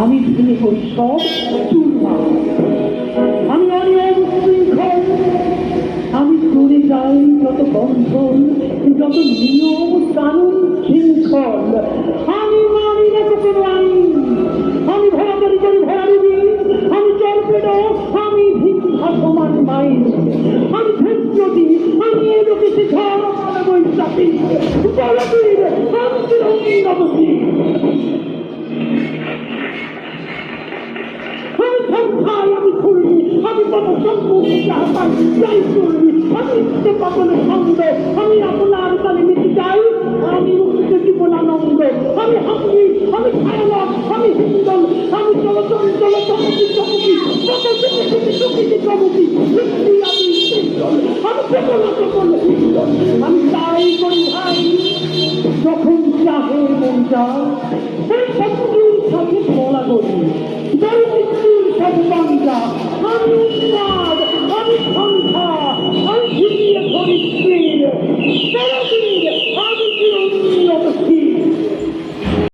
আমি ভেঙে করি সব চুরমার, আমি অনিয়ম শৃঙ্খল, আমি করে যাই যত বন্ধন, যত নিয়ম কানুন শৃঙ্খল। আমি মানি না তো কোনো আইন, আমি ভরাদারি করি ভরাদি, আমি চরপেটো, আমি ভিক্ষা সমান মাইন, আমি ধৈর্যদি, আমি এলোকেছে ঝড় কাল বৈশাখী, জলবীর আমি চিরঙ্গী নবসী। আমি খুলবি, আমি কত সম্পূর্ণ যাই করবি, আমি পাবনের ছন্দ, আমি আপনার কালে মিশে যাই, আমি মুক্তিতে জীবনানন্দ, আমি হামলি, আমি ছায়ালক, আমি হিন্দল, আমি চলচঞ্চল চমকি চমকি, চমকি চমকি, আমি হিন্দল, আমি সকল সকল হিন্দল, আমি তাই করি ভাই যখন চাহে মন চায়, এই শত্রুর সাথে বলা করি সর্বাঙ্গা, আমি উন্মাদ, আমি সংখ্যা, আমি ঝুঁকিয়ে ধরি